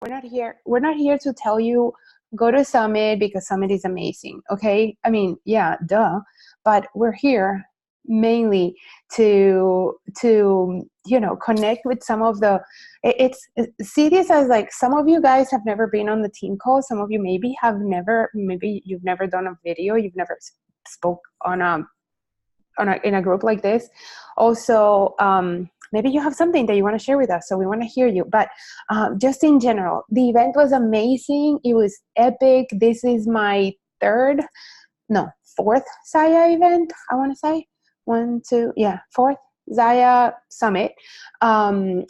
We're not here to tell you go to Summit because Summit is amazing. Okay. I mean, yeah, duh. But we're here mainly to connect with some of the it's see this as like some of you guys have never been on the team call. Some of you maybe you've never done a video, you've never spoke in a group like this. Also, maybe you have something that you want to share with us, so we want to hear you. But just in general, the event was amazing. It was epic. This is my fourth Zyia event, I want to say. Fourth Zyia Summit. And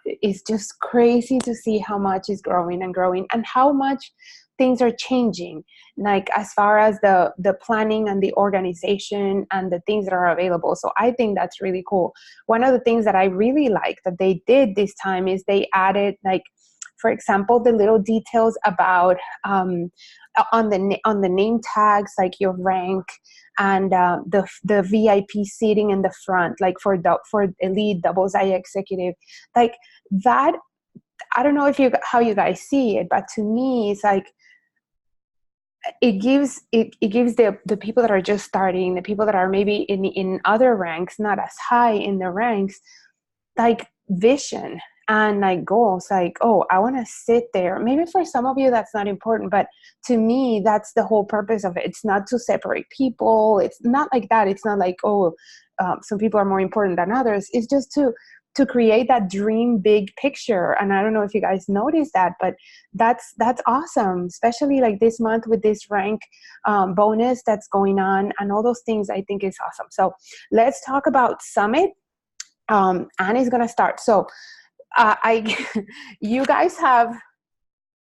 it's just crazy to see how much is growing and growing and how much things are changing, like as far as the planning and the organization and the things that are available. So I think that's really cool. One of the things that I really like that they did this time is they added, like, for example, the little details about on the name tags, like your rank and the VIP seating in the front, like for elite, double Zyia executive, like that. I don't know how you guys see it, but to me, it's like it gives the people that are just starting, the people that are maybe in other ranks, not as high in the ranks, like vision and like goals, like, oh, I want to sit there. Maybe for some of you that's not important, but to me that's the whole purpose of it. It's not to separate people. It's not like that. It's not like, oh, some people are more important than others. It's just to create that dream big picture. And I don't know if you guys noticed that, but that's awesome, especially like this month with this rank bonus that's going on and all those things. I think is awesome. So let's talk about Summit. Annie's gonna start. So you guys have,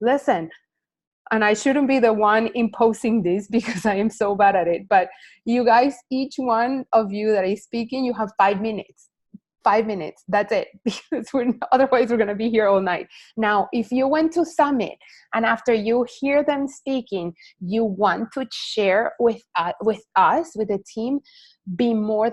listen, and I shouldn't be the one imposing this because I am so bad at it, but you guys, each one of you that is speaking, you have 5 minutes. 5 minutes, that's it, because otherwise we're going to be here all night. Now, if you went to Summit and after you hear them speaking, you want to share with us, with the team, you're more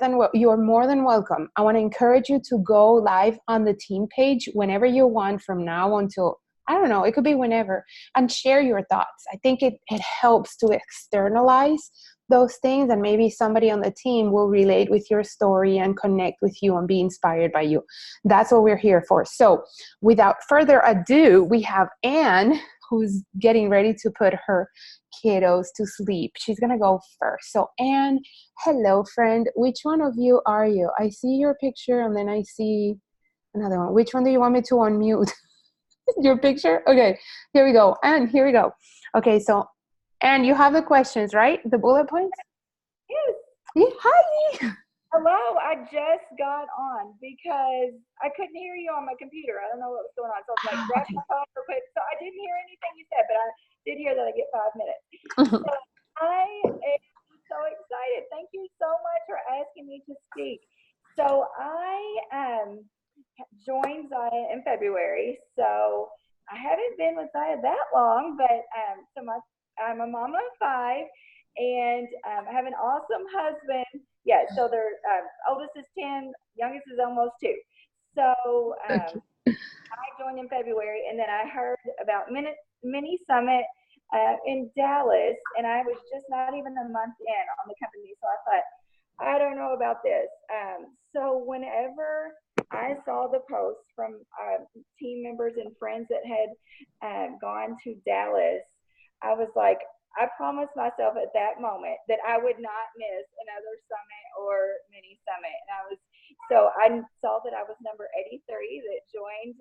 than welcome. I want to encourage you to go live on the team page whenever you want from now until, I don't know, it could be whenever, and share your thoughts. I think it helps to externalize those things, and maybe somebody on the team will relate with your story and connect with you and be inspired by you. That's what we're here for. So without further ado, we have Anne, who's getting ready to put her kiddos to sleep. She's gonna go first. So Anne, hello friend. Which one of you are you? I see your picture and then I see another one. Which one do you want me to unmute? Your picture? Okay, here we go. And here we go. Okay, so and you have the questions, right? The bullet points? Yes. Yeah, hi. Hello. I just got on because I couldn't hear you on my computer. I don't know what was going on. So I was like, grab my phone real quick. So I didn't hear anything you said, but I did hear that I get 5 minutes. So I am so excited. Thank you so much for asking me to speak. So I joined Zyia in February. So I haven't been with Zyia that long, but I'm a mama of 5, and I have an awesome husband. Yeah, so their oldest is 10, youngest is almost 2. So I joined in February, and then I heard about Mini Summit in Dallas, and I was just not even a month in on the company. So I thought, I don't know about this. So whenever I saw the post from team members and friends that had gone to Dallas, I was like, I promised myself at that moment that I would not miss another summit or mini summit. And I saw that I was number 83 that joined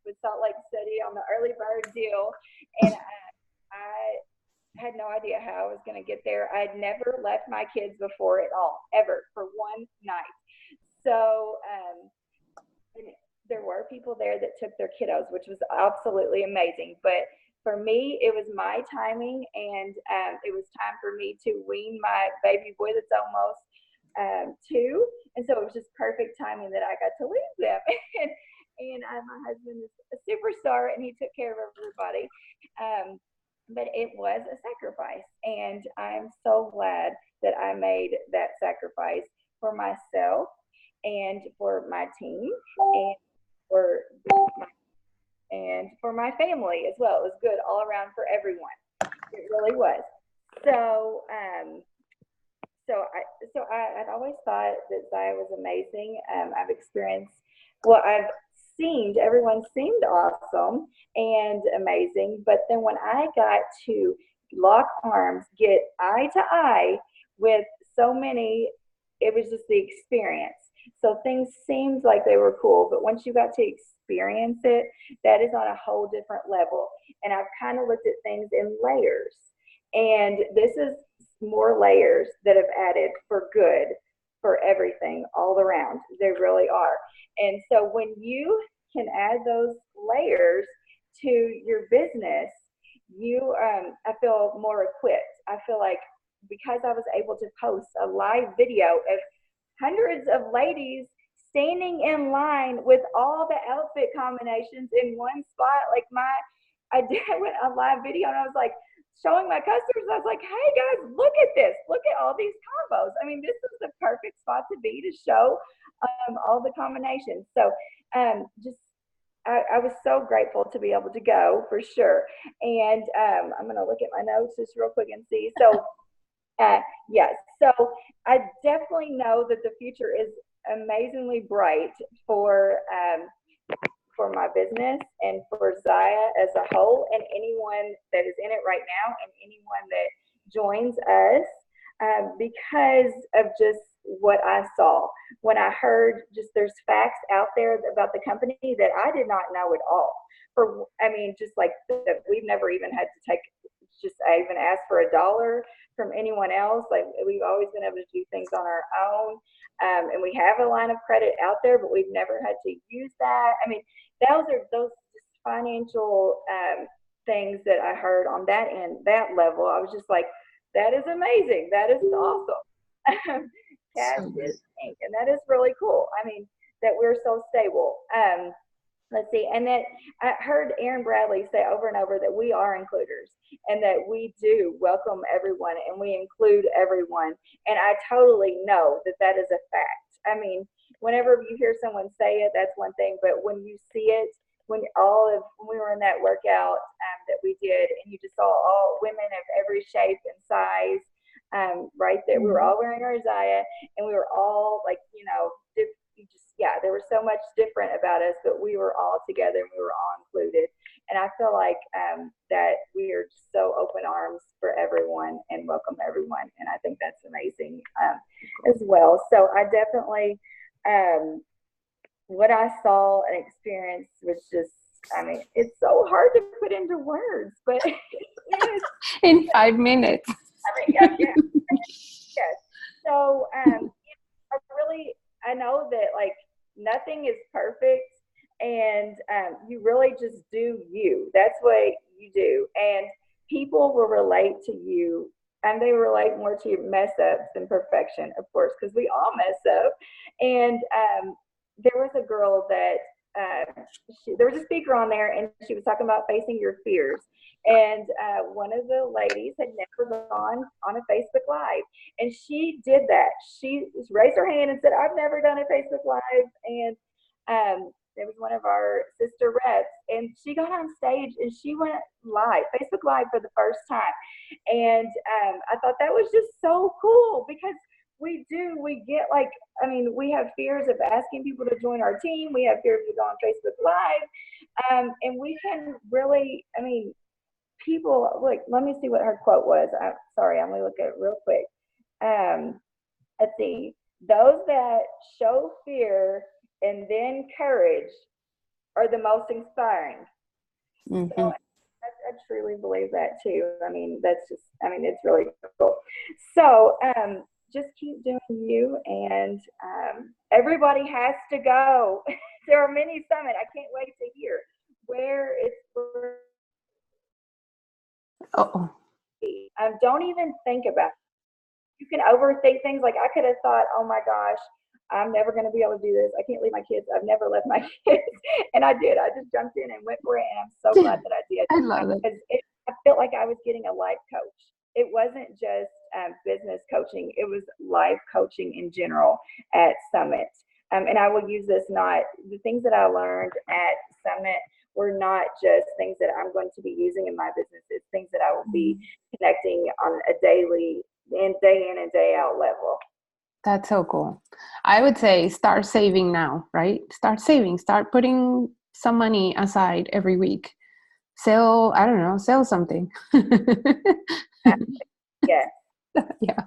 with Salt Lake City on the early bird deal. And I had no idea how I was going to get there. I had never left my kids before at all, ever, for one night. So there were people there that took their kiddos, which was absolutely amazing. But for me, it was my timing, and it was time for me to wean my baby boy that's almost 2. And so it was just perfect timing that I got to leave them. and my husband is a superstar, and he took care of everybody. But it was a sacrifice, and I'm so glad that I made that sacrifice for myself and for my team and for my and for my family as well. It was good all around for everyone. It really was. So, I'd always thought that Zyia was amazing. I've experienced, well, I've seemed, everyone seemed awesome and amazing. But then when I got to lock arms, get eye to eye with so many, it was just the experience. So things seemed like they were cool, but once you got to experience it, that is on a whole different level. And I've kind of looked at things in layers. And this is more layers that have added for good for everything all around. They really are. And so when you can add those layers to your business, you I feel more equipped. I feel like because I was able to post a live video of hundreds of ladies standing in line with all the outfit combinations in one spot, like I did a live video and I was like showing my customers, I was like, hey guys, look at this. Look at all these combos. I mean, this is the perfect spot to be to show all the combinations. So just I was so grateful to be able to go for sure. And I'm going to look at my notes just real quick and see. So yes, so I definitely know that the future is amazingly bright for my business and for Zyia as a whole, and anyone that is in it right now, and anyone that joins us, because of just what I saw when I heard just there's facts out there about the company that I did not know at all. I mean, just like that, we've never even had to take, just I even asked for $1 from anyone else. Like we've always been able to do things on our own. And we have a line of credit out there, but we've never had to use that. I mean, those just financial things that I heard on that end, that level. I was just like, that is amazing. That is awesome. Cash is king, and that is really cool. I mean, that we're so stable. Let's see, and that I heard Aaron Bradley say over and over that we are includers and that we do welcome everyone and we include everyone. And I totally know that that is a fact. I mean, whenever you hear someone say it, that's one thing, but when you see it, when we were in that workout that we did, and you just saw all women of every shape and size right there. We were all wearing our Zyia, and we were all like, there was so much different about us, but we were all together and we were all included. And I feel like that we are just so open arms for everyone and welcome everyone. And I think that's amazing as well. So I definitely, what I saw and experienced was just, I mean, it's so hard to put into words, but in 5 minutes. I mean, yes. So I know that like nothing is perfect, and you really just do you. That's what you do, and people will relate to you, and they relate more to your mess ups than perfection, of course, because we all mess up. And there was a girl that there was a speaker on there, and she was talking about facing your fears. And one of the ladies had never gone on a Facebook Live, and she did that. She just raised her hand and said, "I've never done a Facebook Live." And there was one of our sister reps, and she got on stage and she went live, Facebook Live for the first time. And I thought that was just so cool, because we get like, I mean, we have fears of asking people to join our team. We have fears of going on Facebook Live. And we can really, I mean, people, like, let me see what her quote was. Sorry, I'm going to look at it real quick. Let's see. Those that show fear and then courage are the most inspiring. Mm-hmm. So I truly believe that too. I mean, it's really cool. So just keep doing you, and everybody has to go to our mini summit. I can't wait to hear where it's. Oh. Don't even think about it. You can overthink things. Like I could have thought, oh my gosh, I'm never going to be able to do this. I can't leave my kids. I've never left my kids. And I did. I just jumped in and went for it. And I'm so glad that I did. I love it. I felt like I was getting a life coach. It wasn't just business coaching. It was life coaching in general at Summit. And I will use this, not the things that I learned at Summit were not just things that I'm going to be using in my business. It's things that I will be connecting on a daily and day in and day out level. That's so cool. I would say start saving now, right? Start saving, start putting some money aside every week. Sell, I don't know, sell something. Yeah. Yeah.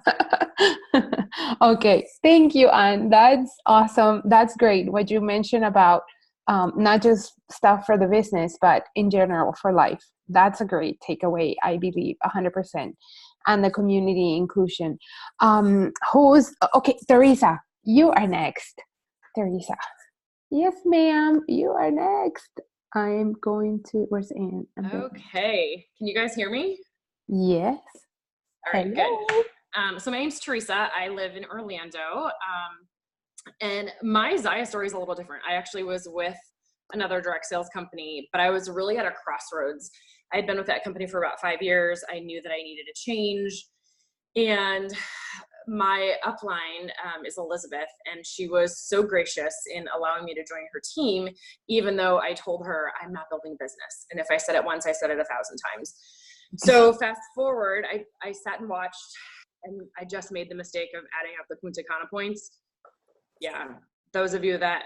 Okay. Thank you, Anne. That's awesome. That's great. What you mentioned about not just stuff for the business, but in general for life. That's a great takeaway, I believe, 100%. And the community inclusion. Okay, Teresa, you are next. Teresa. Yes, ma'am, you are next. I'm going to, where's Anne? Okay. Can you guys hear me? Yes. All right, Hello. good. So my name's Teresa. I live in Orlando. And my Zyia story is a little different. I actually was with another direct sales company, but I was really at a crossroads. I had been with that company for about 5 years. I knew that I needed a change. And my upline is Elizabeth, and she was so gracious in allowing me to join her team, even though I told her I'm not building business. And if I said it once, I said it 1,000 times. So fast forward, I sat and watched, and I just made the mistake of adding up the Punta Cana points. Yeah, those of you that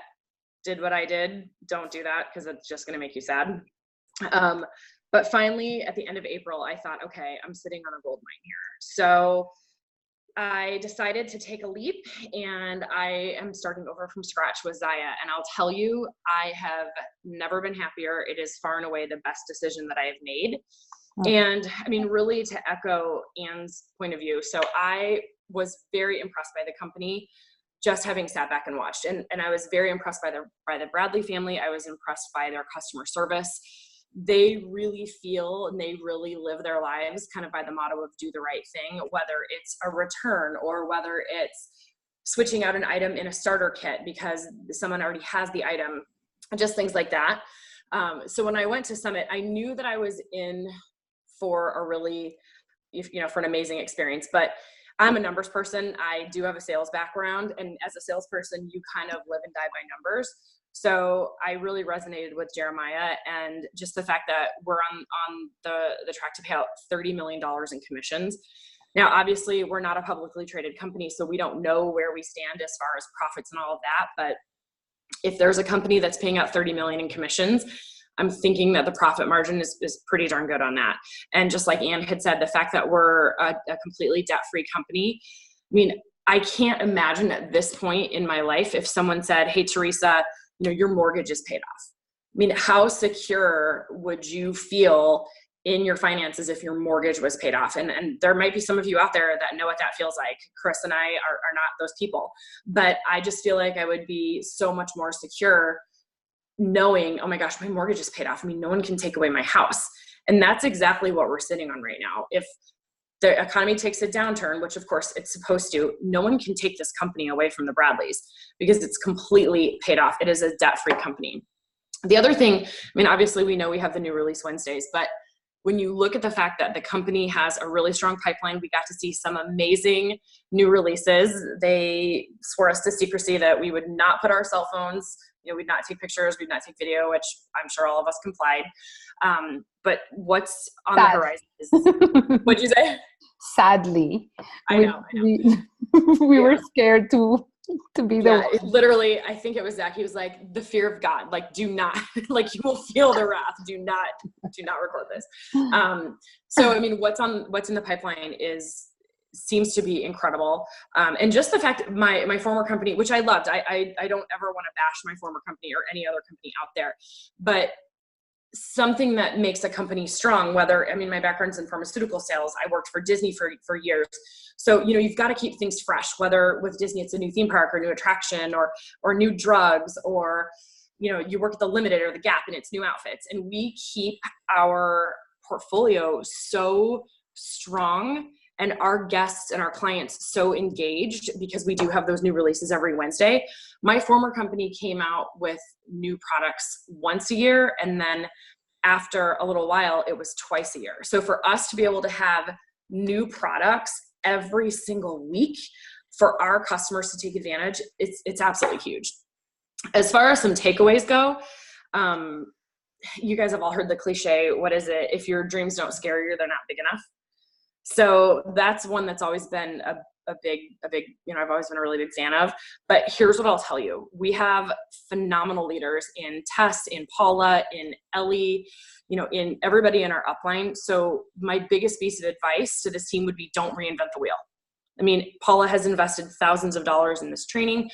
did what I did, don't do that because it's just going to make you sad. But finally, at the end of April, I thought, okay, I'm sitting on a gold mine here. So I decided to take a leap, and I am starting over from scratch with Zyia. And I'll tell you, I have never been happier. It is far and away the best decision that I have made. And I mean, really to echo Anne's point of view. So I was very impressed by the company, just having sat back and watched. And I was very impressed by the Bradley family. I was impressed by their customer service. They really feel and they really live their lives kind of by the motto of do the right thing, whether it's a return or whether it's switching out an item in a starter kit because someone already has the item, just things like that. So when I went to Summit, I knew that I was in for a really, for an amazing experience, but I'm a numbers person. I do have a sales background, and as a salesperson, you kind of live and die by numbers. So I really resonated with Jeremiah, and just the fact that we're on the track to pay out $30 million in commissions. Now, obviously, we're not a publicly traded company, so we don't know where we stand as far as profits and all of that. But if there's a company that's paying out $30 million in commissions, I'm thinking that the profit margin is pretty darn good on that. And just like Anne had said, the fact that we're a completely debt-free company, I mean, I can't imagine at this point in my life if someone said, hey, Teresa, your mortgage is paid off. I mean, how secure would you feel in your finances if your mortgage was paid off? And there might be some of you out there that know what that feels like. Chris and I are not those people, but I just feel like I would be so much more secure knowing, oh my gosh, my mortgage is paid off. I mean, no one can take away my house. And that's exactly what we're sitting on right now. If the economy takes a downturn, which of course it's supposed to, no one can take this company away from the Bradleys because it's completely paid off. It is a debt-free company. The other thing, I mean, obviously we know we have the new release Wednesdays, but when you look at the fact that the company has a really strong pipeline, we got to see some amazing new releases. They swore us to secrecy that we would not put our cell phones, we'd not take pictures, we'd not take video, which I'm sure all of us complied. But what's on the horizon is, what'd you say? Sadly. I know. We were scared to be the one. Literally, I think it was Zach. He was like, the fear of God, like, do not, like, you will feel the wrath. Do not record this. So, I mean, what's in the pipeline seems to be incredible. And just the fact my former company, which I loved, I don't ever want to bash my former company or any other company out there, but something that makes a company strong, my background's in pharmaceutical sales. I worked for Disney for years. So, you've got to keep things fresh, whether with Disney, it's a new theme park or new attraction or new drugs, or, you work at the Limited or the Gap and it's new outfits. And we keep our portfolio so strong and our guests and our clients so engaged because we do have those new releases every Wednesday. My former company came out with new products once a year, and then after a little while, it was twice a year. So for us to be able to have new products every single week for our customers to take advantage, it's absolutely huge. As far as some takeaways go, you guys have all heard the cliche, what is it? If your dreams don't scare you, they're not big enough. So that's one that's always been a big, I've always been a really big fan of. But here's what I'll tell you. We have phenomenal leaders in Tess, in Paula, in Ellie, in everybody in our upline. So my biggest piece of advice to this team would be, don't reinvent the wheel. I mean, Paula has invested thousands of dollars in this training.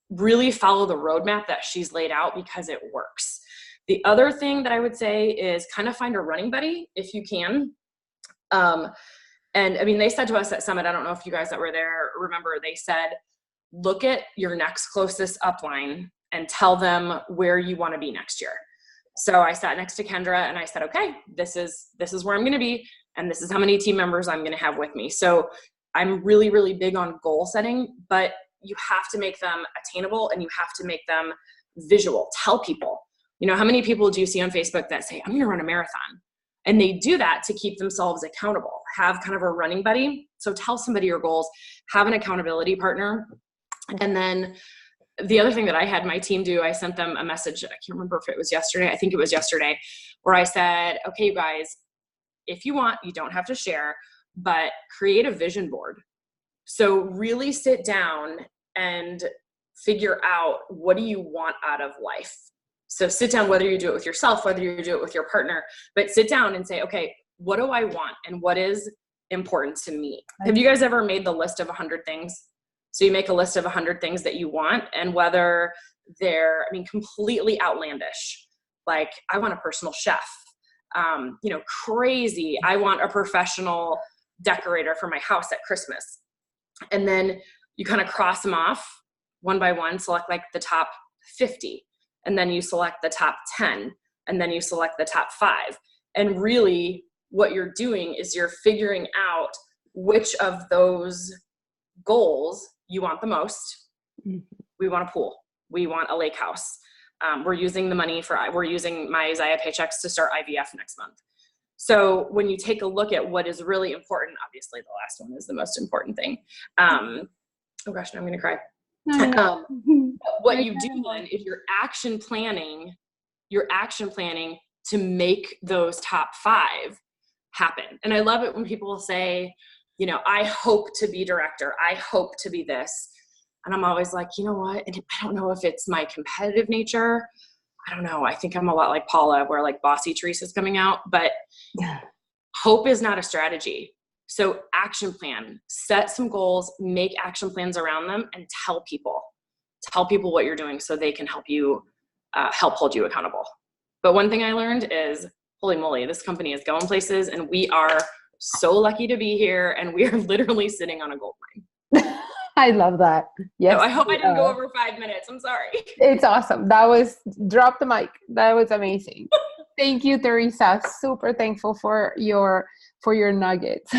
Really follow the roadmap that she's laid out, because it works. The other thing that I would say is kind of find a running buddy if you can. And I mean, they said to us at Summit, I don't know if you guys that were there remember, they said, look at your next closest upline and tell them where you want to be next year. So I sat next to Kendra and I said, okay, this is where I'm going to be. And this is how many team members I'm going to have with me. So I'm really, really big on goal setting, but you have to make them attainable and you have to make them visual. Tell people, how many people do you see on Facebook that say, I'm going to run a marathon? And they do that to keep themselves accountable, have kind of a running buddy. So tell somebody your goals, have an accountability partner. And then the other thing that I had my team do, I sent them a message. I can't remember if it was yesterday. I think it was yesterday, where I said, okay, you guys, if you want, you don't have to share, but create a vision board. So really sit down and figure out, what do you want out of life? So sit down, whether you do it with yourself, whether you do it with your partner, but sit down and say, okay, what do I want? And what is important to me? Have you guys ever made the list of 100 things? So you make a list of 100 things that you want, and whether they're, completely outlandish, like I want a personal chef, crazy, I want a professional decorator for my house at Christmas. And then you kind of cross them off one by one, select like the top 50. And then you select the top 10, and then you select the top 5. And really what you're doing is you're figuring out which of those goals you want the most. Mm-hmm. We want a pool. We want a lake house. We're using my Zyia paychecks to start IVF next month. So when you take a look at what is really important, obviously the last one is the most important thing. Oh gosh, now I'm going to cry. What you do then is you're action planning to make those top 5 happen. And I love it when people say, I hope to be director. I hope to be this. And I'm always like, you know what? And I don't know if it's my competitive nature. I don't know. I think I'm a lot like Paula, where like bossy Teresa's coming out, but hope is not a strategy. So action plan, set some goals, make action plans around them, and tell people what you're doing so they can help you, help hold you accountable. But one thing I learned is, holy moly, this company is going places, and we are so lucky to be here, and we are literally sitting on a gold mine. I love that. Yes. So I hope I didn't go over 5 minutes. I'm sorry. It's awesome. That was, drop the mic. That was amazing. Thank you, Teresa. Super thankful for your nuggets.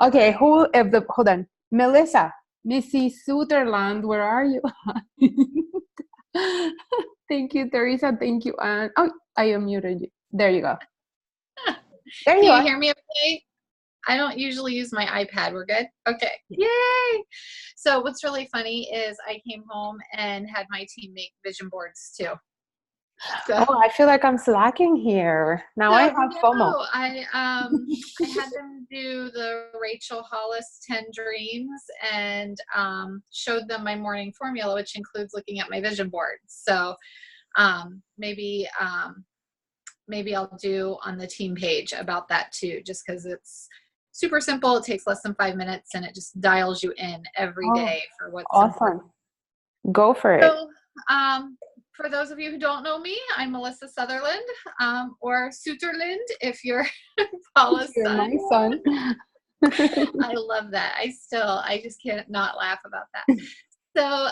Okay, hold on. Melissa, Missy Sutherland, where are you? Thank you, Teresa. Thank you, Anne. Oh, I unmuted you. There you go. There you are. Can you hear me okay? I don't usually use my iPad. We're good? Okay. Yay! So what's really funny is I came home and had my team make vision boards too. So, I feel like I'm slacking here. Now I have FOMO. I had them do the Rachel Hollis 10 Dreams and showed them my morning formula, which includes looking at my vision board. So maybe I'll do on the team page about that too, just because it's super simple. It takes less than 5 minutes, and it just dials you in every day for what's awesome. Important. Go for it. So, for those of you who don't know me, I'm Melissa Sutherland, or Sutherland if you're Paula's son. My son. I love that. I just can't not laugh about that. So,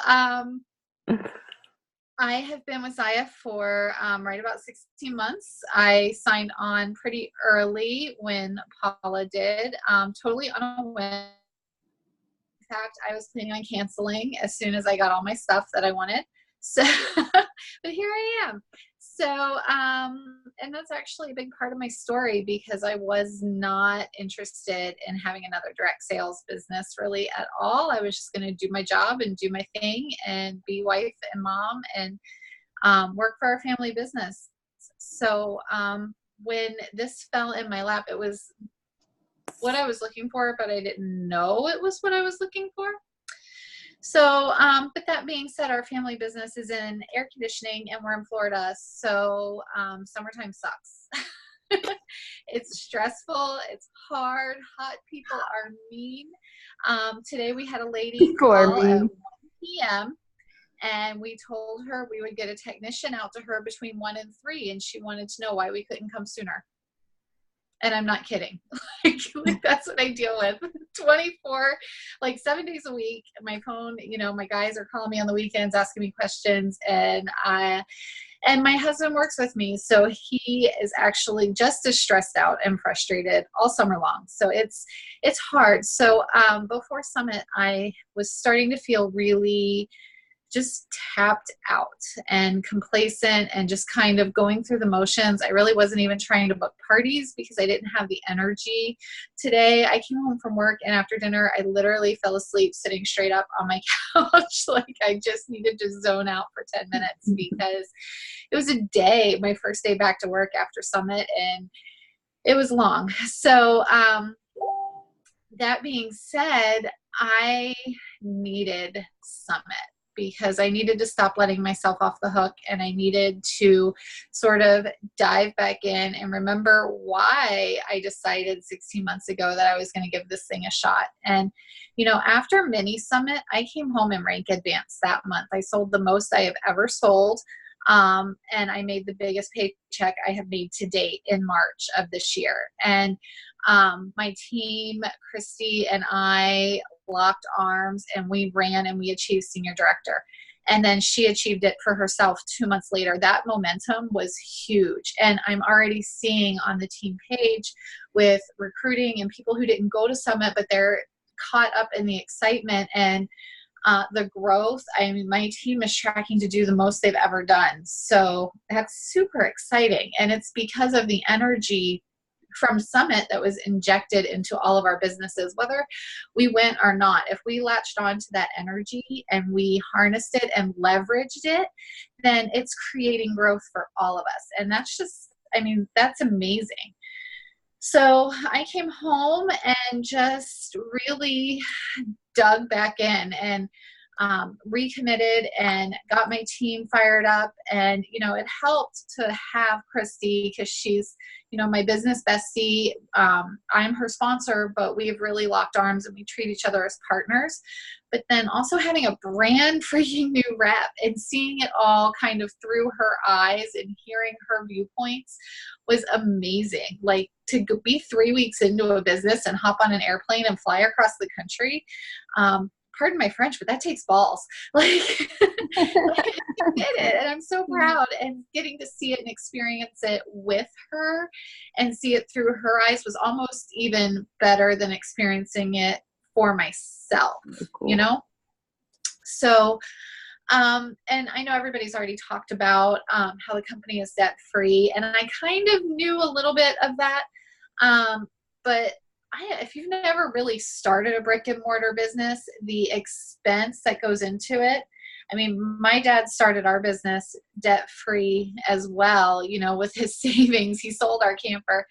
I have been with Zyia for right about 16 months. I signed on pretty early when Paula did, totally unaware. In fact, I was planning on canceling as soon as I got all my stuff that I wanted. So, but here I am. So, and that's actually a big part of my story because I was not interested in having another direct sales business really at all. I was just going to do my job and do my thing and be wife and mom and work for our family business. So when this fell in my lap, it was what I was looking for, but I didn't know it was what I was looking for. So, but that being said, our family business is in air conditioning and we're in Florida. So, summertime sucks. It's stressful. It's hard. Hot people are mean. Today we had a lady call at 1 p.m. and we told her we would get a technician out to her between 1 and 3. And she wanted to know why we couldn't come sooner. And I'm not kidding. like that's what I deal with 24, like 7 days a week. My phone, you know, my guys are calling me on the weekends, asking me questions. And my husband works with me. So he is actually just as stressed out and frustrated all summer long. So it's hard. So before Summit, I was starting to feel really just tapped out and complacent and just kind of going through the motions. I really wasn't even trying to book parties because I didn't have the energy. Today, I came home from work and after dinner, I literally fell asleep sitting straight up on my couch. Like I just needed to zone out for 10 minutes because it was a day, my first day back to work after Summit, and it was long. So that being said, I needed Summit, because I needed to stop letting myself off the hook and I needed to sort of dive back in and remember why I decided 16 months ago that I was going to give this thing a shot. And, you know, after Mini Summit, I came home in rank advance that month. I sold the most I have ever sold. And I made the biggest paycheck I have made to date in March of this year. And my team, Christy and I, locked arms and we ran and we achieved senior director. And then she achieved it for herself 2 months later. That momentum was huge. And I'm already seeing on the team page with recruiting and people who didn't go to Summit, but they're caught up in the excitement and the growth. I mean, my team is tracking to do the most they've ever done. So that's super exciting. And it's because of the energy from Summit that was injected into all of our businesses, whether we went or not. If we latched on to that energy and we harnessed it and leveraged it, then it's creating growth for all of us. And that's just, I mean, that's amazing. So I came home and just really dug back in and recommitted and got my team fired up. And, you know, it helped to have Christy because she's, you know, my business bestie. I'm her sponsor, but we've really locked arms and we treat each other as partners. But then also having a brand freaking new rep and seeing it all kind of through her eyes and hearing her viewpoints was amazing. Like to be 3 weeks into a business and hop on an airplane and fly across the country. Pardon my French, but that takes balls. Like, I did it, and I'm so proud. And getting to see it and experience it with her and see it through her eyes was almost even better than experiencing it for myself, cool. You know? So, and I know everybody's already talked about how the company is debt-free, and I kind of knew a little bit of that, but if you've never really started a brick and mortar business, the expense that goes into it. I mean, my dad started our business debt free as well, you know, with his savings. He sold our camper.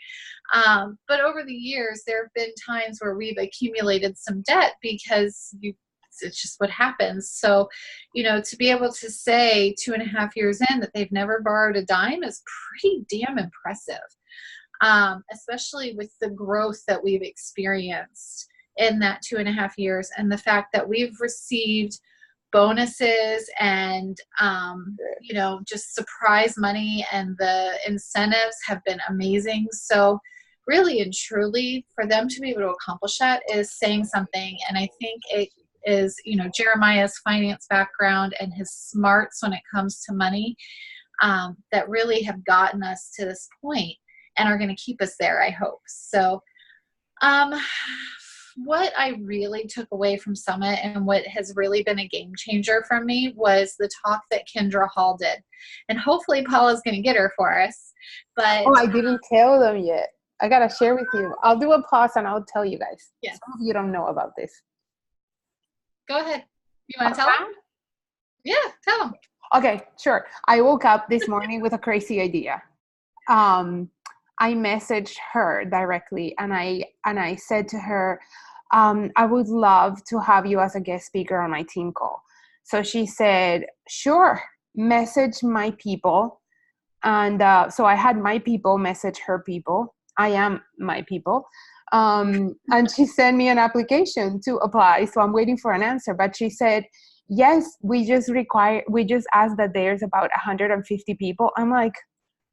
But over the years, there have been times where we've accumulated some debt because it's just what happens. So, you know, to be able to say 2.5 years in that they've never borrowed a dime is pretty damn impressive. Especially with the growth that we've experienced in that 2.5 years and the fact that we've received bonuses and, you know, just surprise money, and the incentives have been amazing. So really and truly for them to be able to accomplish that is saying something. And I think it is, you know, Jeremiah's finance background and his smarts when it comes to money, that really have gotten us to this point and are going to keep us there, I hope. So, what I really took away from Summit and what has really been a game changer for me was the talk that Kendra Hall did. And hopefully Paula's going to get her for us. But Oh, I didn't tell them yet. I got to share with you. I'll do a pause and I'll tell you guys. Yes. Some of you don't know about this. Go ahead. You want to tell them? Yeah, tell them. Okay, sure. I woke up this morning with a crazy idea. I messaged her directly and I said to her, I would love to have you as a guest speaker on my team call. So she said, sure, message my people. And so I had my people message her people. I am my people. And she sent me an application to apply. So I'm waiting for an answer. But she said, yes, we just asked that there's about 150 people. I'm like,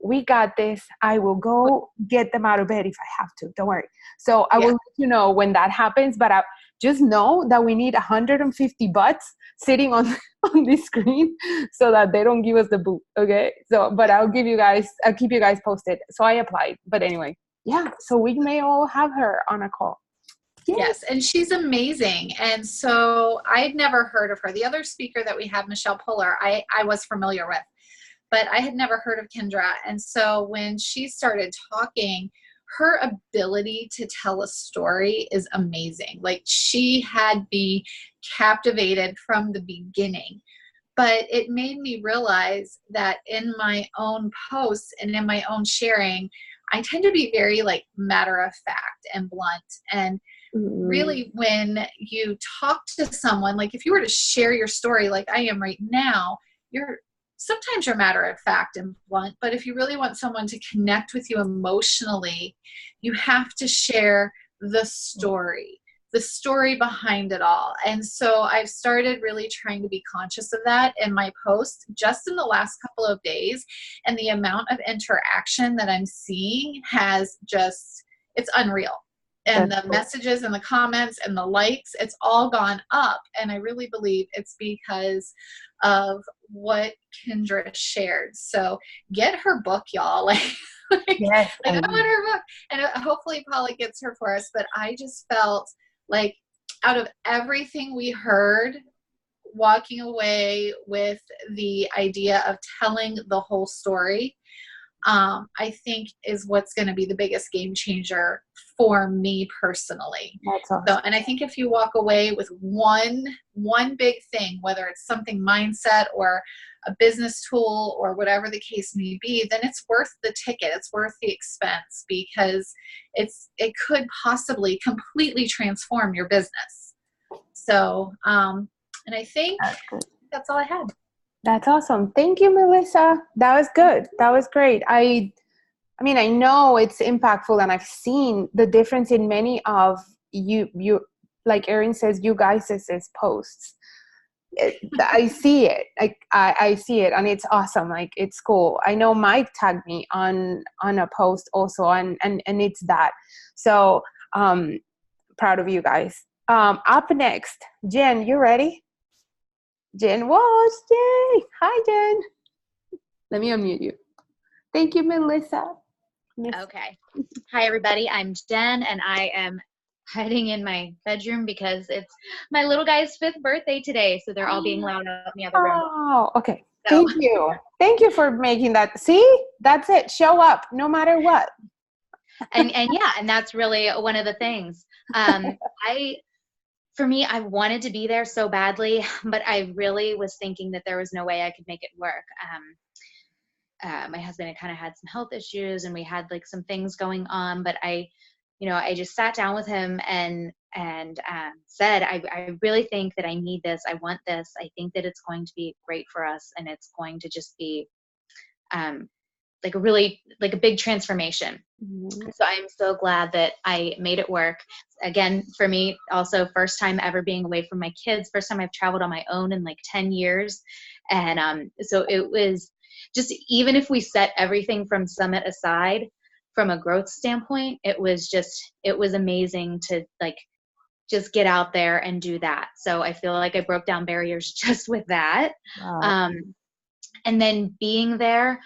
we got this. I will go get them out of bed if I have to. Don't worry. So I will let you know when that happens. But I just know that we need 150 butts sitting on this screen so that they don't give us the boot. Okay. So, but I'll keep you guys posted. So I applied. But anyway, yeah. So we may all have her on a call. Yes, and she's amazing. And so I'd never heard of her. The other speaker that we had, Michelle Puller, I was familiar with, but I had never heard of Kendra. And so when she started talking, her ability to tell a story is amazing. Like, she had me captivated from the beginning. But it made me realize that in my own posts and in my own sharing, I tend to be very like matter of fact and blunt. And really, when you talk to someone, like if you were to share your story like I am right now, sometimes you're matter of fact and blunt, but if you really want someone to connect with you emotionally, you have to share the story behind it all. And so I've started really trying to be conscious of that in my posts just in the last couple of days. And the amount of interaction that I'm seeing it's unreal. And the messages and the comments and the likes, it's all gone up. And I really believe it's because of what Kendra shared. So get her book, y'all. Yes, I want her book. And hopefully Paula gets her for us. But I just felt like out of everything we heard, walking away with the idea of telling the whole story, I think is what's going to be the biggest game changer for me personally. That's awesome. So, and I think if you walk away with one big thing, whether it's something mindset or a business tool or whatever the case may be, then it's worth the ticket. It's worth the expense because it could possibly completely transform your business. So, and I think that's all I had. That's awesome. Thank you, Melissa. That was good. That was great. I mean, I know it's impactful and I've seen the difference in many of you like Erin says, you guys' posts. I see it. I see it and it's awesome. Like, it's cool. I know Mike tagged me on a post also and it's that. So, proud of you guys. Up next, Jen, you ready? Jen Walsh, yay! Hi, Jen. Let me unmute you. Thank you, Melissa. Okay. Hi, everybody. I'm Jen, and I am hiding in my bedroom because it's my little guy's 5th birthday today, so they're all being loud out in the other room. Oh, okay. So. Thank you. Thank you for making that. See? That's it. Show up no matter what. And yeah, and that's really one of the things. For me, I wanted to be there so badly, but I really was thinking that there was no way I could make it work. My husband had kind of had some health issues and we had like some things going on, but I just sat down with him and said, I really think that I need this. I want this. I think that it's going to be great for us. And it's going to just be, like a big transformation. Mm-hmm. So I'm so glad that I made it work. Again, for me, also first time ever being away from my kids, first time I've traveled on my own in like 10 years. And so it was just, even if we set everything from Summit aside, from a growth standpoint, it was amazing to like just get out there and do that. So I feel like I broke down barriers just with that. Wow. And then being there,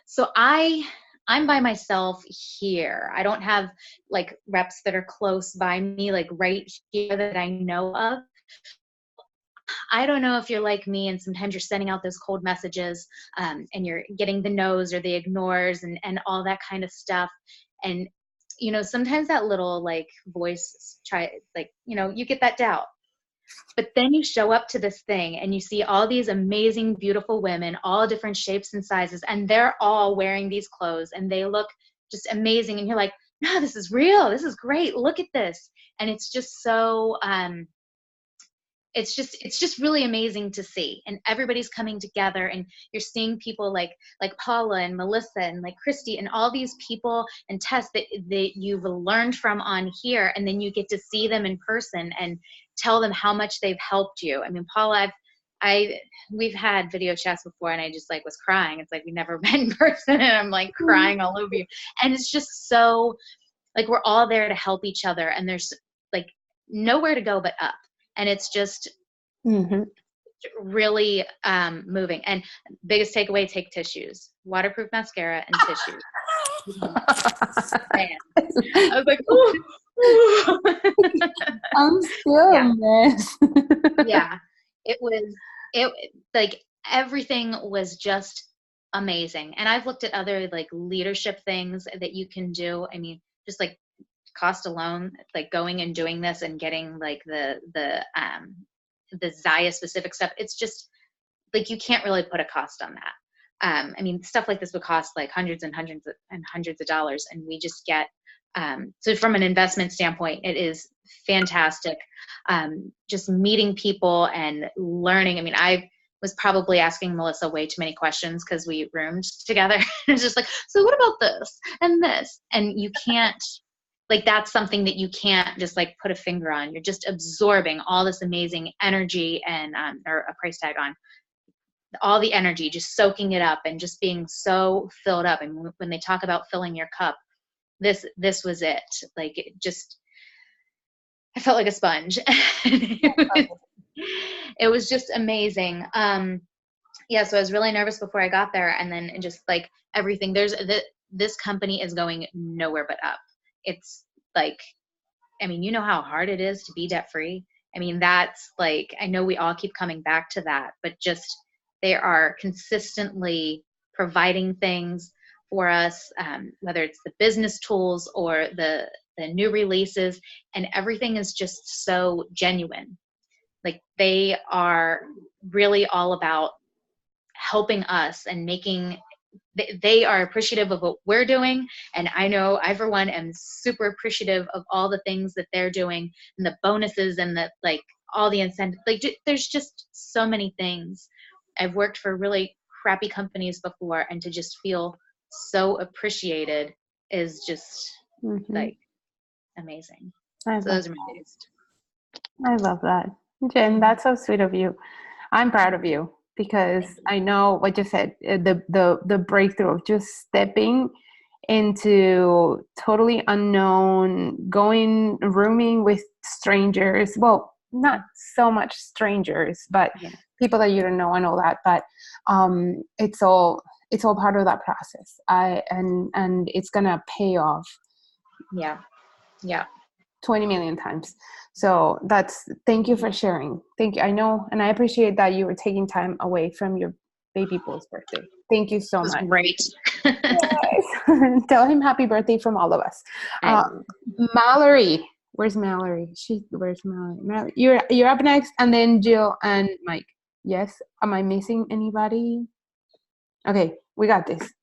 so I I'm by myself here. I don't have like reps that are close by me, like right here that I know of. I don't know if you're like me and sometimes you're sending out those cold messages and you're getting the no's or the ignores and all that kind of stuff. And, you know, sometimes that little like voice you get that doubt. But then you show up to this thing and you see all these amazing, beautiful women, all different shapes and sizes, and they're all wearing these clothes and they look just amazing. And you're like, no, this is real. This is great. Look at this. And it's just so, it's just really amazing to see, and everybody's coming together, and you're seeing people like Paula and Melissa and like Christy and all these people and Tess that you've learned from on here, and then you get to see them in person and tell them how much they've helped you. I mean, Paula, we've had video chats before, and I just like was crying. It's like we never met in person, and I'm like crying all over you, and it's just so like we're all there to help each other, and there's like nowhere to go but up. And it's just really moving. And biggest takeaway, take tissues, waterproof mascara and tissues. Man. I was like, ooh. I'm still a mess. Yeah. It like everything was just amazing. And I've looked at other like leadership things that you can do. I mean, just like cost alone, like going and doing this and getting like the Zyia specific stuff, it's just like you can't really put a cost on that. I mean, stuff like this would cost like hundreds and hundreds and hundreds of dollars, and we just get so from an investment standpoint, it is fantastic. Just meeting people and learning. I mean, I was probably asking Melissa way too many questions because we roomed together. It's just like, so what about this and this? And you can't. Like that's something that you can't just like put a finger on. You're just absorbing all this amazing energy and or a price tag on all the energy, just soaking it up and just being so filled up. And when they talk about filling your cup, this was it. Like it just, I felt like a sponge. It was just amazing. Yeah, so I was really nervous before I got there, and then just like everything. This company is going nowhere but up. It's like, I mean, you know how hard it is to be debt free. I mean, that's like, I know we all keep coming back to that, but just they are consistently providing things for us, whether it's the business tools or the new releases, and everything is just so genuine. Like they are really all about helping us and making, they are appreciative of what we're doing. And I know I, for one, am super appreciative of all the things that they're doing and the bonuses and the, like all the incentives. Like there's just so many things. I've worked for really crappy companies before, and to just feel so appreciated is just like amazing. So those are my days. I love that. Jen, that's so sweet of you. I'm proud of you because I know what you said, the breakthrough of just stepping into totally unknown, rooming with strangers. Well, not so much strangers, but people that you don't know and all that. But it's all part of that process. And it's gonna pay off. Yeah. 20 million times. So thank you for sharing. Thank you. I know, and I appreciate that you were taking time away from your baby boy's birthday. Thank you so much. Great. Yes. Tell him happy birthday from all of us. Mallory, where's Mallory? Where's Mallory? Mallory, you're up next, and then Jill and Mike. Yes. Am I missing anybody? Okay, we got this.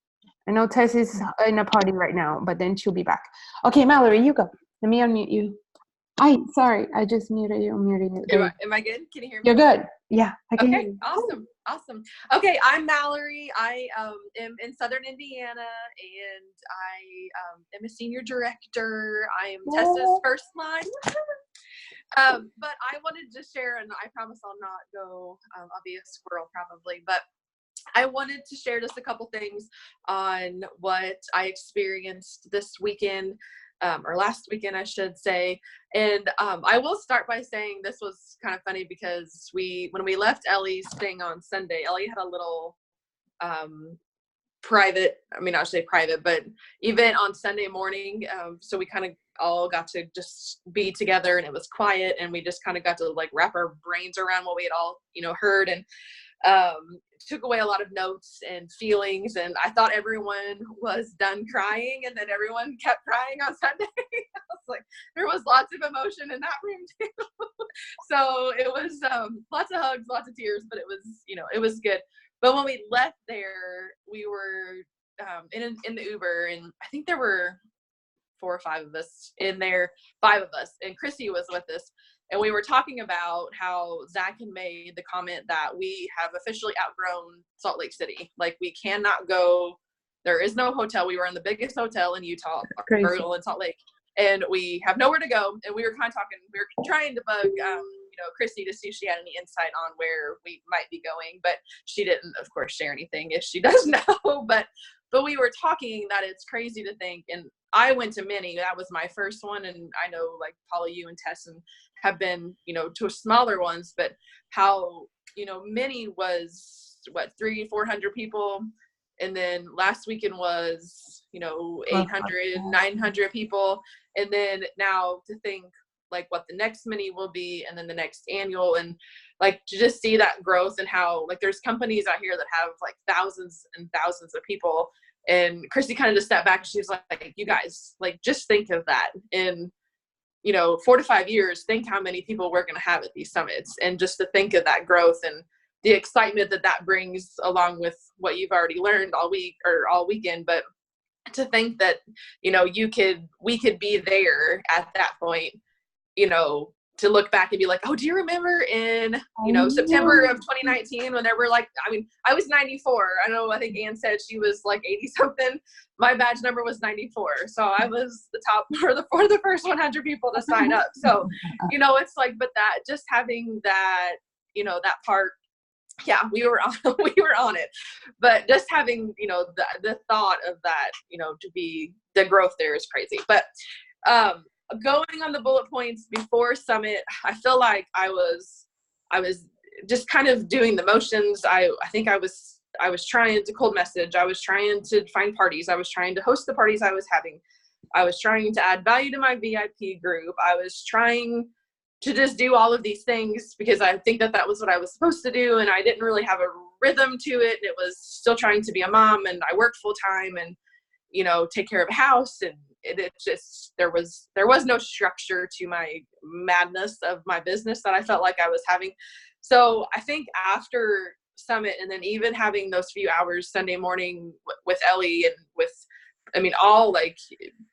I know Tess is in a party right now, but then she'll be back. Okay, Mallory, you go. Let me unmute you. Sorry, I just muted you. Am I good? Can you hear me? You're good. Yeah, I can hear Okay, you. awesome. Okay, I'm Mallory. I am in Southern Indiana, and I am a senior director. I am Tessa's first line. But I wanted to share, and I promise I'll not go, I'll be a squirrel probably, but I wanted to share just a couple things on what I experienced this weekend. Or last weekend, I should say. And I will start by saying this was kind of funny because when we left Ellie's thing on Sunday, Ellie had a little private, I mean, I should say private, but event on Sunday morning. So we kind of all got to just be together, and it was quiet, and we just kind of got to like wrap our brains around what we had all, heard, and took away a lot of notes and feelings. And I thought everyone was done crying, and then everyone kept crying on Sunday. I was like, there was lots of emotion in that room too. So it was lots of hugs, lots of tears, but it was, it was good. But when we left there, we were in the Uber, and I think there were 4 or 5 of us in there, 5 of us, and Chrissy was with us. And we were talking about how Zach had made the comment that we have officially outgrown Salt Lake City. Like, we cannot go, there is no hotel. We were in the biggest hotel in Utah, or in Salt Lake, and we have nowhere to go. And we were kind of talking, we were trying to bug, Chrissy to see if she had any insight on where we might be going, but she didn't, of course, share anything if she does know. But we were talking that it's crazy to think, and I went to many. That was my first one, and I know, like, Paula, you and Tess have been, to smaller ones, but how, many was, 300-400 people, and then last weekend was, 800, 900 people, and then now to think, like, what the next mini will be, and then the next annual, and like to just see that growth, and how, like, there's companies out here that have like thousands and thousands of people. And Christy kind of just stepped back, and she's like, you guys, like, just think of that in 4 to 5 years. Think how many people we're going to have at these summits, and just to think of that growth and the excitement that brings, along with what you've already learned all week or all weekend. But to think that we could be there at that point, to look back and be like, oh, do you remember in, September of 2019 when there were like, I was 94. I think Ann said she was like 80 something. My badge number was 94. So I was the top for the first 100 people to sign up. So, it's like, but that, just having that, that part, yeah, we were on it, but just having, the thought of that, to be the growth there is crazy. But, going on the bullet points before summit, I feel like I was just kind of doing the motions. I think I was trying to cold message. I was trying to find parties. I was trying to host the parties I was having. I was trying to add value to my VIP group. I was trying to just do all of these things because I think that was what I was supposed to do. And I didn't really have a rhythm to it. It was still trying to be a mom, and I worked full time and, take care of a house, and it just, there was no structure to my madness of my business that I felt like I was having. So I think after summit, and then even having those few hours Sunday morning with Ellie, and with, all, like,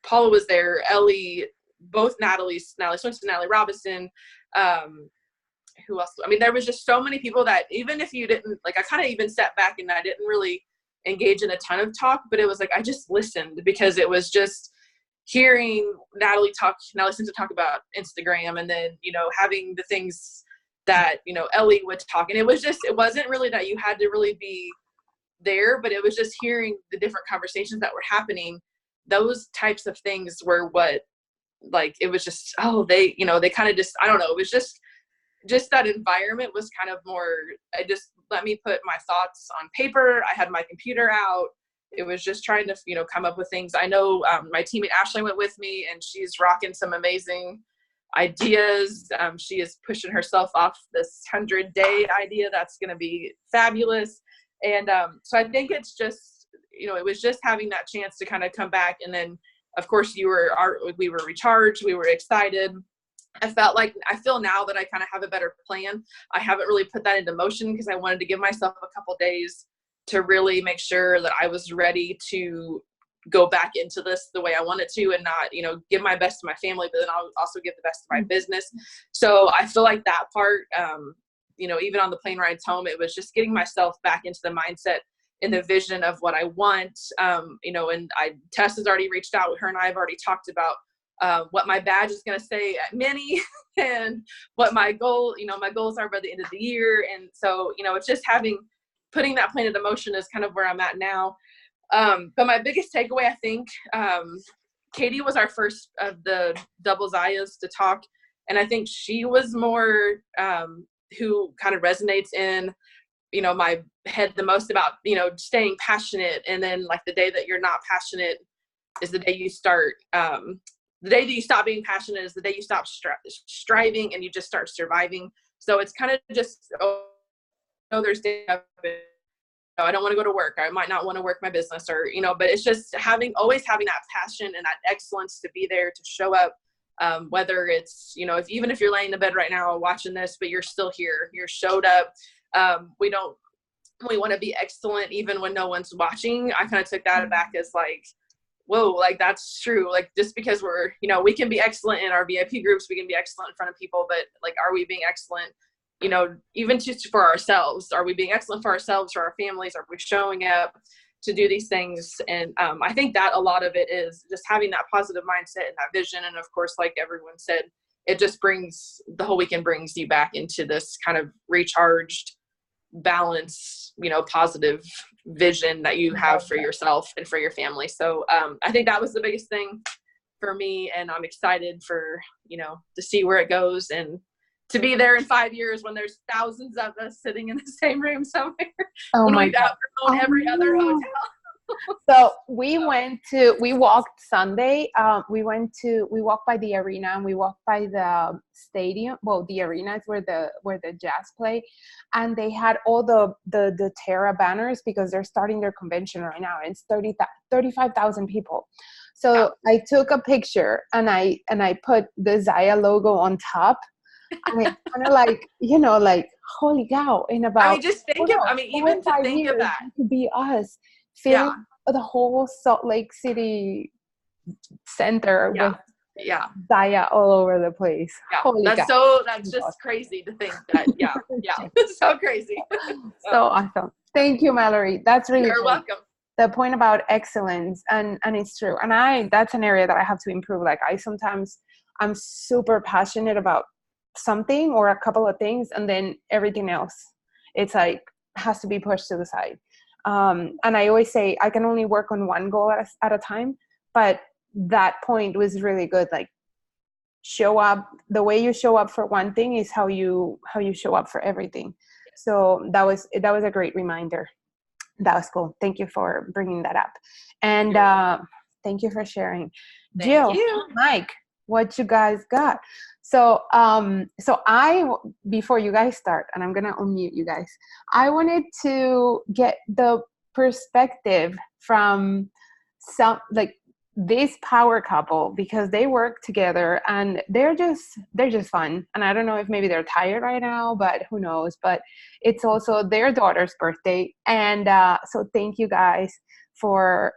Paula was there, Ellie, both Natalie Swinson, Natalie Robinson, who else? There was just so many people that, even if you didn't, like, I kind of even stepped back and I didn't really engage in a ton of talk, but it was like, I just listened, because it was just hearing Natalie Swinson talk about Instagram, and then, having the things that, Ellie would talk. And it wasn't really that you had to really be there, but it was just hearing the different conversations that were happening. Those types of things were what, like, it was just, they kind of just, I don't know, it was just that environment was kind of more, it just let me put my thoughts on paper. I had my computer out. It was just trying to, come up with things. I know my teammate Ashley went with me, and she's rocking some amazing ideas. She is pushing herself off this 100-day idea. That's going to be fabulous. And so I think it's just, it was just having that chance to kind of come back. And then, of course, we were recharged. We were excited. I feel now that I kind of have a better plan. I haven't really put that into motion because I wanted to give myself a couple days to really make sure that I was ready to go back into this the way I wanted to, and not, give my best to my family, but then I'll also give the best to my business. So I feel like that part, even on the plane rides home, it was just getting myself back into the mindset and the vision of what I want. And Tess has already reached out. Her and I have already talked about what my badge is going to say at Mini, and what my goals are by the end of the year. And so, it's just putting that plan into motion is kind of where I'm at now. But my biggest takeaway, I think, Katie was our first of the double Zyias to talk. And I think she was more, who kind of resonates in, my head the most about, staying passionate. And then like the day that you're not passionate is the day you start, the day that you stop being passionate is the day you stop striving and you just start surviving. So it's kind of just, there's days I don't want to go to work. I might not want to work my business or, but it's just always having that passion and that excellence to be there, to show up. Whether it's, even if you're laying in bed right now watching this, but you're still here, you're showed up. We want to be excellent even when no one's watching. I kind of took that back as like, whoa, like that's true. Like just because we're, we can be excellent in our VIP groups, we can be excellent in front of people, but like, are we being excellent, even just for ourselves? Are we being excellent for ourselves, for our families? Are we showing up to do these things? And I think that a lot of it is just having that positive mindset and that vision. And of course, like everyone said, it just brings the whole weekend brings you back into this kind of recharged, balanced, positive vision that you have for yourself and for your family. So I think that was the biggest thing for me. And I'm excited for, to see where it goes and to be there in 5 years when there's thousands of us sitting in the same room somewhere. Oh when my we've God. outgrown every other hotel. So we walked Sunday. We walked by the arena and we walked by the stadium. Well, the arena is where the Jazz play, and they had all the Terra banners because they're starting their convention right now. And it's 35,000 people. So I took a picture and I put the Zyia logo on top. And it's kind of like, like, holy cow, in about, just think even to think of that, it could be us filling the whole Salt Lake City center with Zyia all over the place. Yeah, holy that's cow. that's just crazy to think that. It's so crazy. So awesome. Thank you, Mallory. That's really You're cool. welcome. The point about excellence, and it's true. And that's an area that I have to improve. Like I'm super passionate about something or a couple of things, and then everything else, it's like has to be pushed to the side. And I always say I can only work on one goal at a time, but that point was really good. Like show up, the way you show up for one thing is how you show up for everything. So that was a great reminder. That was cool. Thank you for bringing that up. And thank you for sharing. Jill, Mike, what you guys got? So before you guys start, and I'm going to unmute you guys, I wanted to get the perspective from this power couple, because they work together and they're just fun. And I don't know if maybe they're tired right now, but who knows, but it's also their daughter's birthday. And so thank you guys for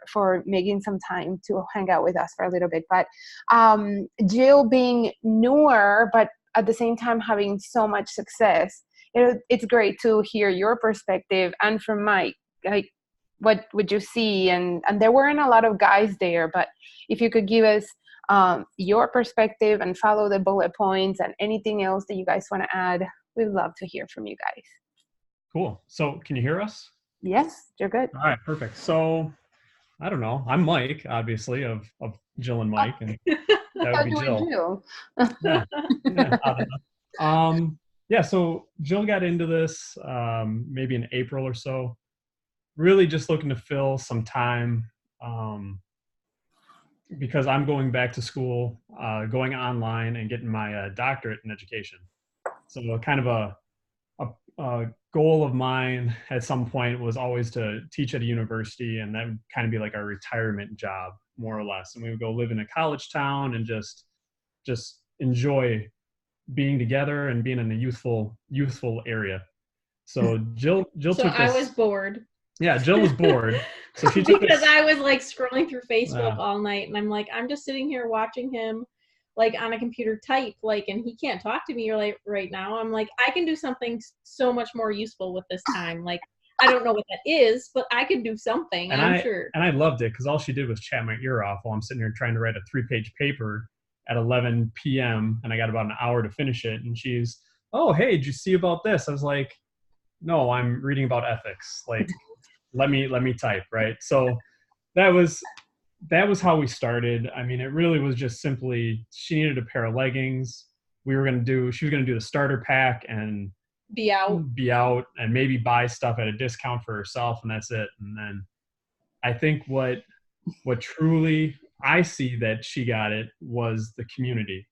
making some time to hang out with us for a little bit. But Jill being newer, but at the same time having so much success, it's great to hear your perspective. And from Mike, like, what would you see? And there weren't a lot of guys there, but if you could give us your perspective and follow the bullet points and anything else that you guys want to add, we'd love to hear from you guys. Cool. So can you hear us? Yes, you're good. All right, perfect. So I don't know. I'm Mike, obviously, of Jill and Mike, and that would be Jill. Yeah. So Jill got into this maybe in April or so. Really just looking to fill some time because I'm going back to school, going online and getting my doctorate in education. So kind of a goal of mine at some point was always to teach at a university, and that would kind of be like our retirement job, more or less. And we would go live in a college town and just enjoy being together and being in a youthful area. So Jill took this. I was bored. Yeah, Jill was bored. So she took because I was like scrolling through Facebook all night, and I'm like, I'm just sitting here watching him like on a computer type, like, and he can't talk to me right now. I'm like, I can do something so much more useful with this time. Like, I don't know what that is, but I could do something, I'm sure. And I loved it because all she did was chat my ear off while I'm sitting here trying to write a 3-page paper at 11 p.m. and I got about an hour to finish it. And she's, oh, hey, did you see about this? I was like, no, I'm reading about ethics. Like, let me type, right? So that was how we started. I mean, it really was just simply she needed a pair of leggings. She was going to do the starter pack, and be out and maybe buy stuff at a discount for herself, and that's it. And then I think what truly I see that she got it was the community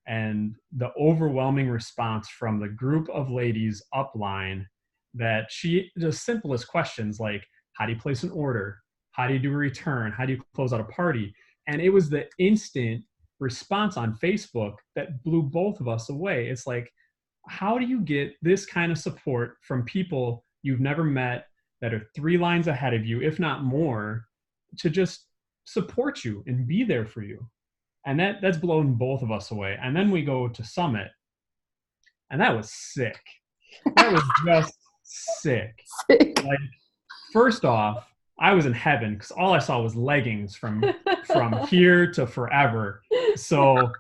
and the overwhelming response from the group of ladies upline, that the simplest questions like, how do you place an order? How do you do a return? How do you close out a party? And it was the instant response on Facebook that blew both of us away. It's like, how do you get this kind of support from people you've never met that are 3 lines ahead of you, if not more, to just support you and be there for you? And that's blown both of us away. And then we go to Summit, and that was sick. That was just sick. Like, first off, I was in heaven because all I saw was leggings from here to forever. So,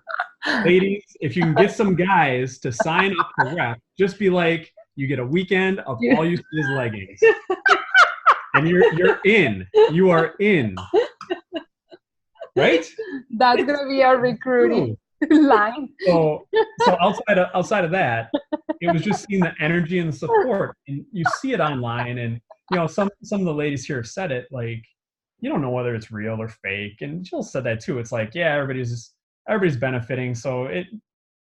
ladies, if you can get some guys to sign up for rep, just be like, you get a weekend of all you see is leggings, and you're in. You are in. Right? That's gonna be our recruiting line. So outside of that, it was just seeing the energy and the support, and you see it online. And some of the ladies here have said it, like, you don't know whether it's real or fake. And Jill said that too. It's like, yeah, everybody's benefiting, so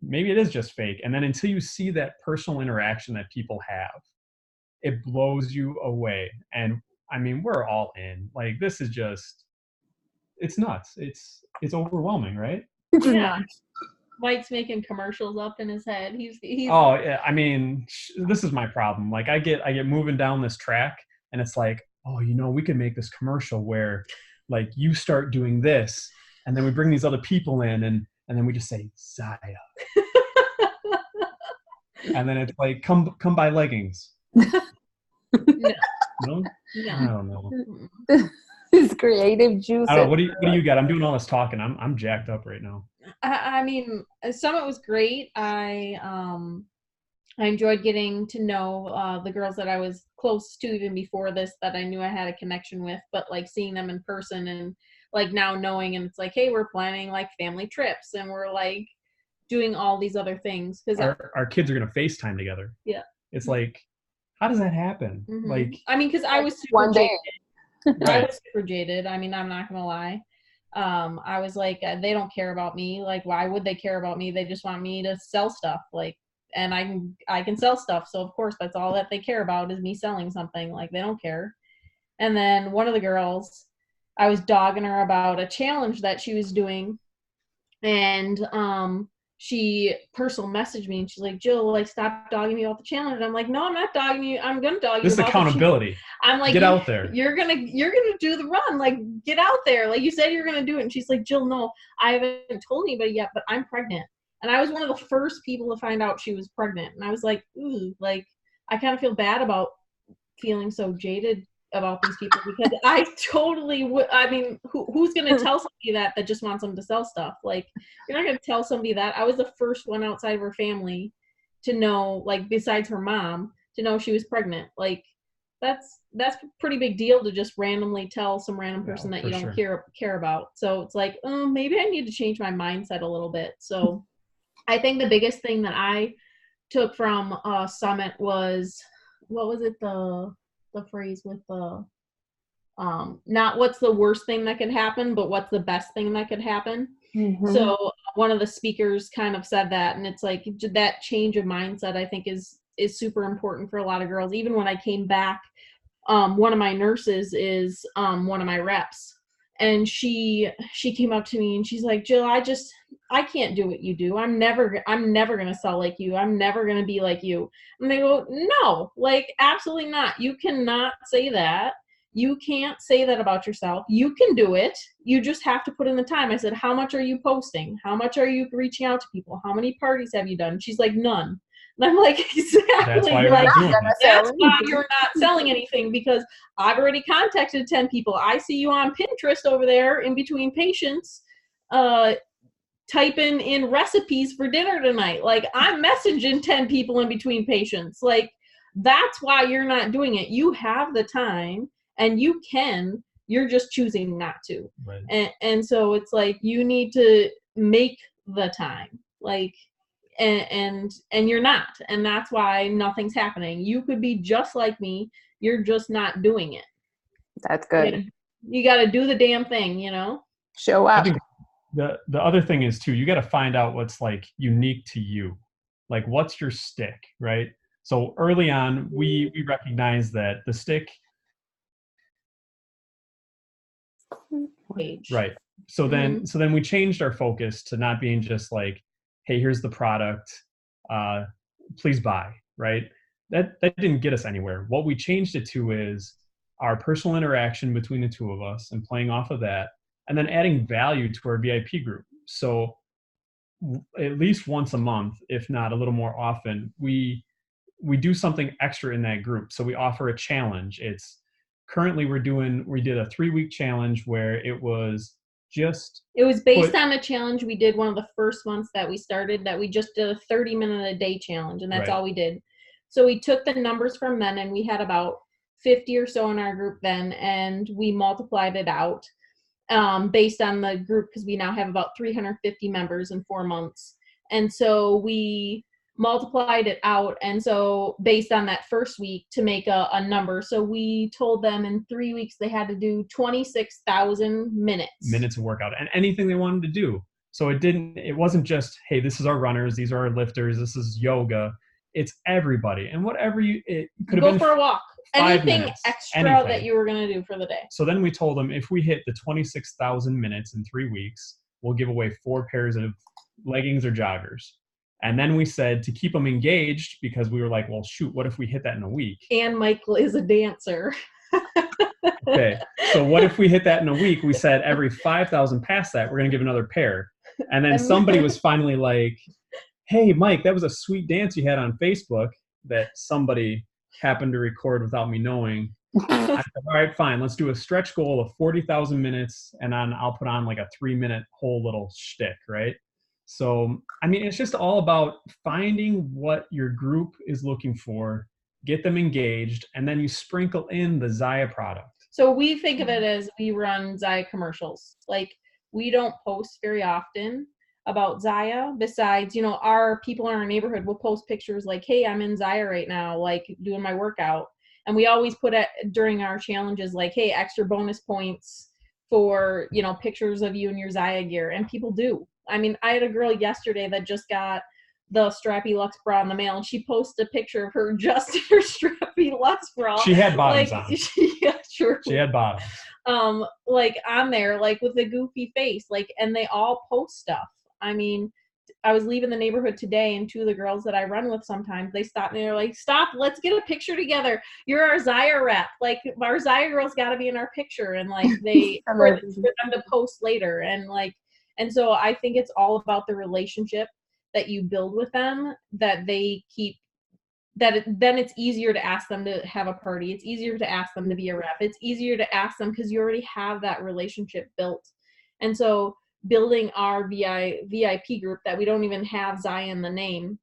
maybe it is just fake. And then until you see that personal interaction that people have, it blows you away. And I mean, we're all in. Like, this is just, it's nuts. It's overwhelming, right? It's Yeah. nuts. Mike's making commercials up in his head. He's Oh yeah, I mean, this is my problem. Like, I get moving down this track, and it's like, oh, we could make this commercial where, like, you start doing this, and then we bring these other people in, and then we just say Zyia, and then it's like, come buy leggings. No? I don't know. His creative juice. I don't know. What do you got? I'm doing all this talking. I'm jacked up right now. I mean, Summit was great. I enjoyed getting to know the girls that I was close to even before this, that I knew I had a connection with, but like seeing them in person, and like now knowing, and it's like, hey, we're planning like family trips, and we're like doing all these other things because our kids are gonna FaceTime together. Yeah. It's like, how does that happen? Mm-hmm. Like, I mean, because I was super one day. jaded. I was super jaded. I mean, I'm not gonna lie. I was like, they don't care about me. Like, why would they care about me? They just want me to sell stuff. Like, and I can sell stuff. So of course, that's all that they care about is me selling something. Like, they don't care. And then one of the girls, I was dogging her about a challenge that she was doing, and she personal messaged me, and she's like, Jill, like, stop dogging me about the challenge. And I'm like, no, I'm not dogging you. I'm gonna dog you. This is accountability. I'm like, get out there. You're gonna do the run. Like, get out there. Like you said, you're gonna do it. And she's like, Jill, no, I haven't told anybody yet, but I'm pregnant. And I was one of the first people to find out she was pregnant. And I was like, ooh, like, I kind of feel bad about feeling so jaded about these people, because I totally would. I mean, who's going to tell somebody that just wants them to sell stuff? Like, you're not going to tell somebody that. I was the first one outside of her family to know, like, besides her mom, to know she was pregnant. Like, that's a pretty big deal to just randomly tell some random person that you don't care about. So it's like, oh, maybe I need to change my mindset a little bit. So I think the biggest thing that I took from Summit was, what was it, the phrase with the not what's the worst thing that could happen, but what's the best thing that could happen. Mm-hmm. So one of the speakers kind of said that, and it's like that change of mindset, I think is super important for a lot of girls. Even when I came back, one of my nurses is one of my reps, and she came up to me and she's like, Jill, I can't do what you do. I'm never going to sell like you. I'm never going to be like you. And they go, no, like, absolutely not. You cannot say that. You can't say that about yourself. You can do it. You just have to put in the time. I said, how much are you posting? How much are you reaching out to people? How many parties have you done? She's like, none. And I'm like, exactly. That's why you're not selling anything, because I've already contacted 10 people. I see you on Pinterest over there in between patients, typing in recipes for dinner tonight. Like, I'm messaging 10 people in between patients. Like, that's why you're not doing it. You have the time and you can, you're just choosing not to. Right. And so it's like, you need to make the time. Like, and you're not, and that's why nothing's happening. You could be just like me, you're just not doing it. That's good. You got to do the damn thing, Show I up. think the other thing is too, you got to find out what's like unique to you. Like, what's your stick, right? So early on, we recognize that the stick, right? So then we changed our focus to not being just like, hey, here's the product, please buy, right? That didn't get us anywhere. What we changed it to is our personal interaction between the two of us and playing off of that, and then adding value to our VIP group. So at least once a month, if not a little more often, we do something extra in that group. So we offer a challenge. It's currently we did a 3-week challenge where it was based on a challenge we did one of the first months that we started, that we just did a 30-minute a day challenge, and that's all we did. So we took the numbers from then, and we had about 50 or so in our group then, and we multiplied it out based on the group, because we now have about 350 members in 4 months. And so we multiplied it out, and so based on that first week to make a number. So we told them in 3 weeks they had to do 26,000 minutes of workout, and anything they wanted to do. So it wasn't just, hey, this is our runners, these are our lifters, this is yoga. It's everybody, and whatever it could have been. Go for a walk. Anything minutes, extra anything that you were going to do for the day. So then we told them, if we hit the 26,000 minutes in 3 weeks, we'll give away 4 pairs of leggings or joggers. And then we said to keep them engaged, because we were like, well, shoot, what if we hit that in a week? And Michael is a dancer. Okay, so what if we hit that in a week? We said every 5,000 past that, we're going to give another pair. And then somebody was finally like, hey, Mike, that was a sweet dance you had on Facebook that somebody happened to record without me knowing. I said, all right, fine, let's do a stretch goal of 40,000 minutes, and then I'll put on like a 3-minute whole little shtick, right? So, I mean, it's just all about finding what your group is looking for, get them engaged, and then you sprinkle in the Zyia product. So we think of it as we run Zyia commercials. Like, we don't post very often about Zyia. Besides, our people in our neighborhood will post pictures like, hey, I'm in Zyia right now, like doing my workout. And we always put it during our challenges like, hey, extra bonus points for, pictures of you in your Zyia gear. And people do. I mean, I had a girl yesterday that just got the Strappy Luxe bra in the mail, and she posted a picture of her just in her Strappy Luxe bra. She had bottoms on. Yeah, sure. She had bottoms. Like on there, like with a goofy face, like, and they all post stuff. I mean, I was leaving the neighborhood today, and 2 of the girls that I run with sometimes, they stopped me. They're like, stop, let's get a picture together. You're our Zyia rep. Like, our Zyia girls got to be in our picture. And like, for them to post later. And so I think it's all about the relationship that you build with them, that they keep, then it's easier to ask them to have a party. It's easier to ask them to be a rep. It's easier to ask them because you already have that relationship built. And so building our VIP group that we don't even have Zyia in the name,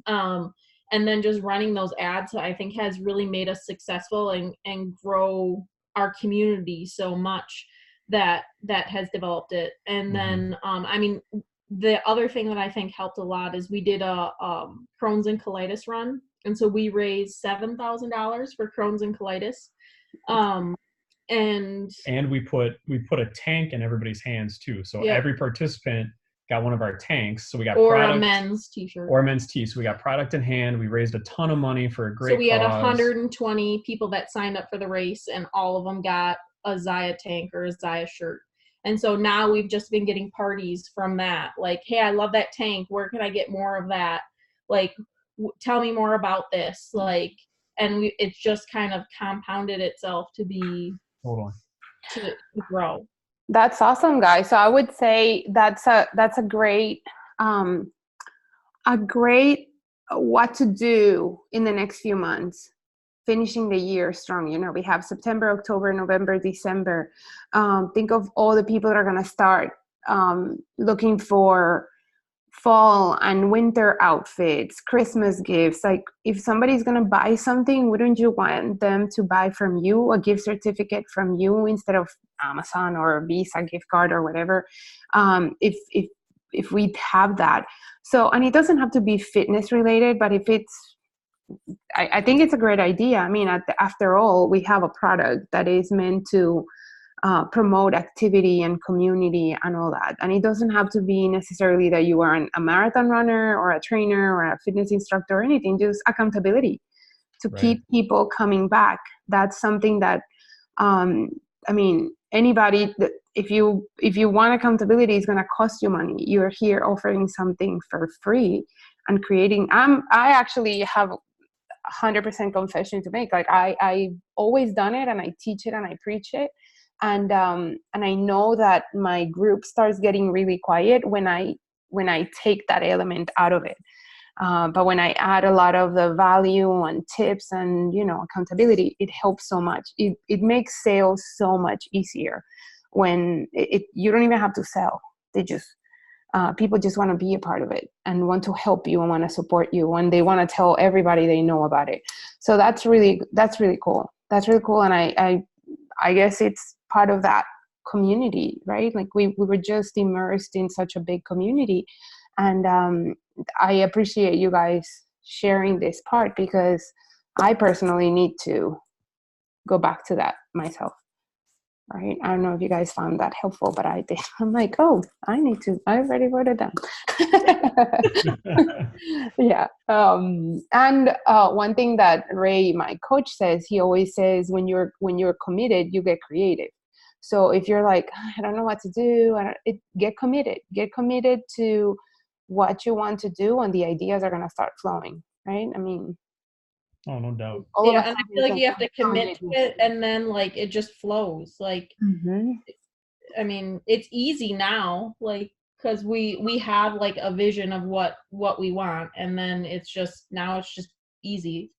and then just running those ads, I think has really made us successful and grow our community so much that has developed it. And then, I mean, the other thing that I think helped a lot is we did a Crohn's and colitis run. And so we raised $7,000 for Crohn's and colitis. And we put a tank in everybody's hands too. So every participant got one of our tanks. So we got a men's t-shirt. Or a men's tee. So we got product in hand. We raised a ton of money for a great cause. So we had 120 people that signed up for the race, and all of them got a Zyia tank or a Zyia shirt. And so now we've just been getting parties from that. Like, hey, I love that tank. Where can I get more of that? Like, tell me more about this. Like, and it's just kind of compounded itself to be to grow. That's awesome, guys. So I would say that's a great what to do in the next few months, finishing the year strong. We have September, October, November, December. Think of all the people that are going to start looking for fall and winter outfits, Christmas gifts. Like, if somebody's going to buy something, wouldn't you want them to buy from you, a gift certificate from you instead of Amazon or a Visa gift card or whatever? If if we have that. So, and it doesn't have to be fitness related, but if it's, I think it's a great idea. I mean, after all, we have a product that is meant to promote activity and community and all that. And it doesn't have to be necessarily that you are a marathon runner or a trainer or a fitness instructor or anything, just accountability to keep people coming back. That's something that, I mean, anybody, if you want accountability, it's going to cost you money. You're here offering something for free and creating. I actually have 100% confession to make. Like I always done it, and I teach it and I preach it. And I know that my group starts getting really quiet when I take that element out of it. But when I add a lot of the value and tips and, you know, accountability, it helps so much. It makes sales so much easier when you don't even have to sell. They just people just want to be a part of it and want to help you and want to support you, and they want to tell everybody they know about it. So that's really cool. That's really cool. And I guess it's part of that community, right? Like we were just immersed in such a big community. And I appreciate you guys sharing this part, because I personally need to go back to that myself, right? I don't know if you guys found that helpful, but I did. I'm like, oh, I already wrote it down. Yeah. And one thing that Ray, my coach, says, he always says, when you're committed, you get creative. So if you're like, I don't know what to do, get committed to what you want to do, and the ideas are going to start flowing, right? I mean, oh, no doubt. Yeah, and I feel like you have to commit to it, and then like it just flows. Like, I mean, it's easy now, like, because we have like a vision of what we want, and then it's just easy.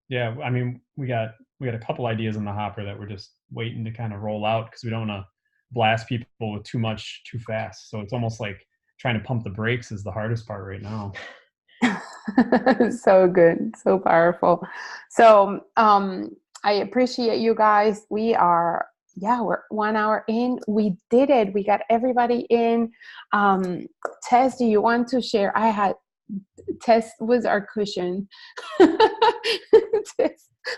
Yeah, I mean, we got a couple ideas in the hopper that we're just waiting to kind of roll out, because we don't want to blast people with too much too fast. So it's almost like trying to pump the brakes is the hardest part right now. So good, so powerful. So I appreciate you guys. We're 1 hour in. We did it. We got everybody in. Tess, do you want to share? Tess was our cushion.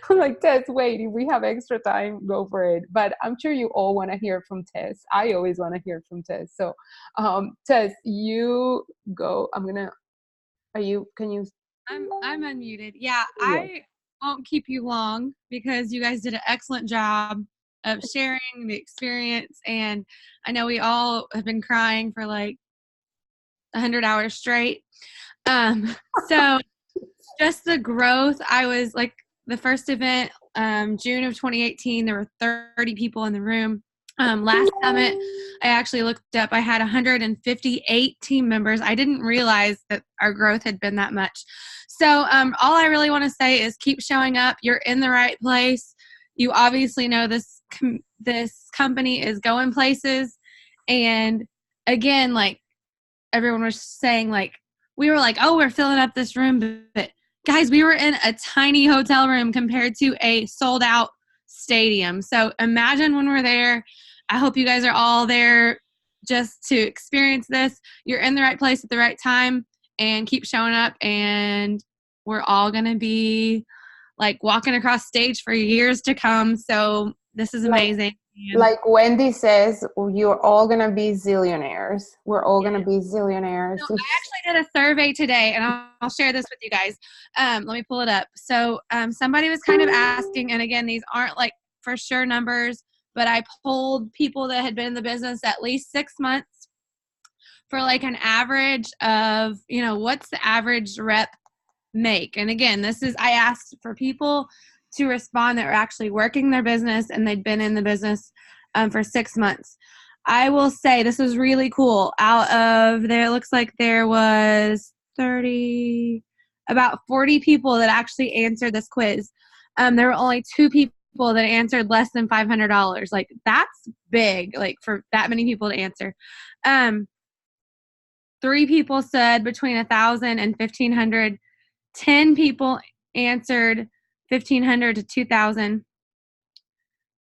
I'm like, Tess, wait, if we have extra time, go for it. But I'm sure you all want to hear from Tess. I always want to hear from Tess. So Tess, you go. Can you? I'm unmuted. Yeah, I won't keep you long, because you guys did an excellent job of sharing the experience, and I know we all have been crying for like 100 hours straight. So just the growth. I was like, the first event, June of 2018, there were 30 people in the room. Last summit, I actually looked up, I had 158 team members. I didn't realize that our growth had been that much. So all I really want to say is keep showing up. You're in the right place. You obviously know this company is going places. And again, like everyone was saying, like, we were like, oh, we're filling up this room. But guys, we were in a tiny hotel room compared to a sold out stadium. So imagine when we're there. I hope you guys are all there just to experience this. You're in the right place at the right time, and keep showing up, and we're all going to be like walking across stage for years to come. So this is amazing. Like Wendy says, you're all going to be zillionaires. We're all going to be zillionaires. So I actually did a survey today, and I'll share this with you guys. Let me pull it up. So somebody was kind of asking, and again, these aren't like for sure numbers, but I polled people that had been in the business at least 6 months for like an average of, you know, what's the average rep make? And again, I asked for people to respond that were actually working their business and they'd been in the business for 6 months. I will say this was really cool. Out of there, it looks like there was about 40 people that actually answered this quiz. There were only 2 people that answered less than $500. Like, that's big, like for that many people to answer. 3 people said between 1,000 and 1,500. 10 people answered 1,500 to 2,000.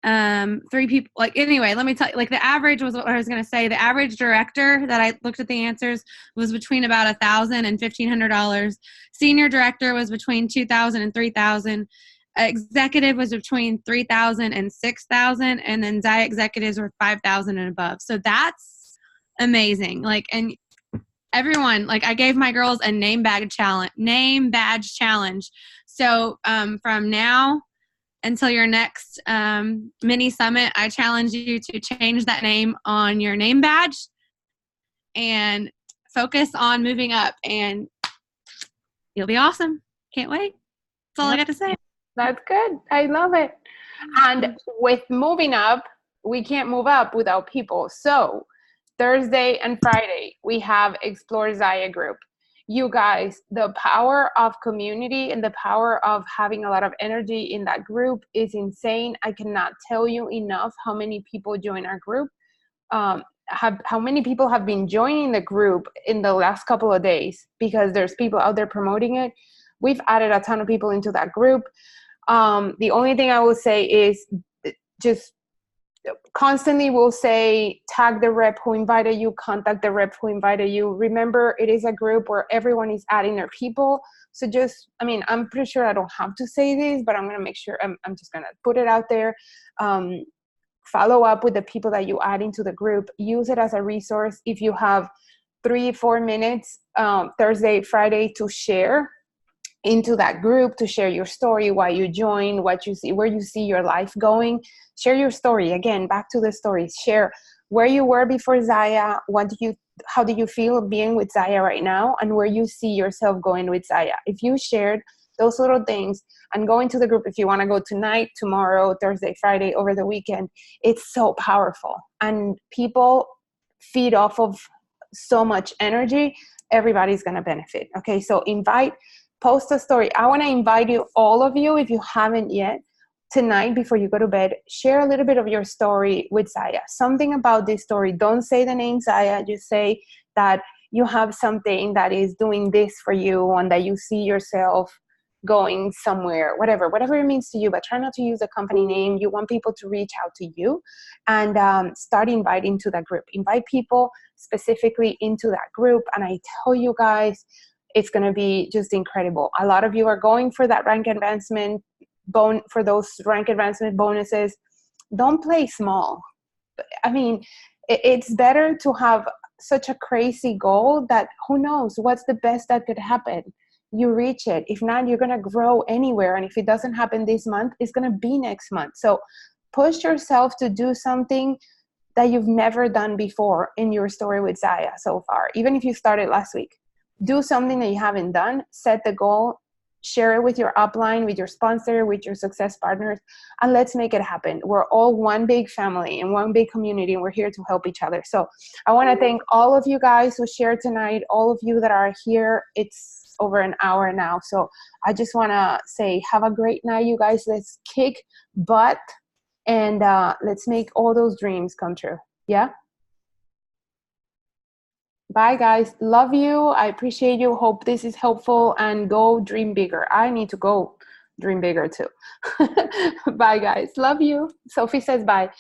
3 people. Like, anyway, let me tell you, like, the average was what I was going to say. The average director that I looked at the answers was between about $1,000 and $1,500. Senior director was between $2,000 and $3,000. Executive was between $3,000 and $6,000, and then Zyia executives were $5,000 and above. So that's amazing. Like, and everyone, like, I gave my girls a name badge challenge. So from now until your next mini summit, I challenge you to change that name on your name badge and focus on moving up, and you'll be awesome. Can't wait. That's all I got to say. That's good. I love it. And with moving up, we can't move up without people. So Thursday and Friday, we have Explore Zyia group. You guys, the power of community and the power of having a lot of energy in that group is insane. I cannot tell you enough how many people join our group. How many people have been joining the group in the last couple of days because there's people out there promoting it. We've added a ton of people into that group. The only thing I will say is just constantly we'll say, tag the rep who invited you, contact the rep who invited you. Remember, it is a group where everyone is adding their people. So just, I mean, I'm pretty sure I don't have to say this, but I'm going to make sure, I'm just going to put it out there. Follow up with the people that you add into the group. Use it as a resource. If you have 3-4 minutes, Thursday, Friday, to share into that group, to share your story, why you joined, what you see, where you see your life going. Share your story. Again, back to the stories. Share where you were before Zyia, how do you feel being with Zyia right now, and where you see yourself going with Zyia. If you shared those little things and go into the group, if you want to go tonight, tomorrow, Thursday, Friday, over the weekend, it's so powerful. And people feed off of so much energy. Everybody's going to benefit. Okay, so post a story. I want to invite you, all of you, if you haven't yet, tonight before you go to bed, share a little bit of your story with Zyia. Something about this story. Don't say the name Zyia. Just say that you have something that is doing this for you and that you see yourself going somewhere, whatever it means to you, but try not to use a company name. You want people to reach out to you and start inviting to that group. Invite people specifically into that group. And I tell you guys, it's going to be just incredible. A lot of you are going for that rank advancement for those rank advancement bonuses. Don't play small. I mean, it's better to have such a crazy goal that who knows what's the best that could happen. You reach it. If not, you're going to grow anywhere. And if it doesn't happen this month, it's going to be next month. So push yourself to do something that you've never done before in your story with Zyia so far. Even if you started last week, do something that you haven't done, set the goal, share it with your upline, with your sponsor, with your success partners, and let's make it happen. We're all one big family and one big community, and we're here to help each other. So I want to thank all of you guys who shared tonight, all of you that are here. It's over an hour now. So I just want to say, have a great night, you guys. Let's kick butt and let's make all those dreams come true. Yeah? Bye, guys. Love you. I appreciate you. Hope this is helpful, and go dream bigger. I need to go dream bigger too. Bye, guys. Love you. Sophie says bye.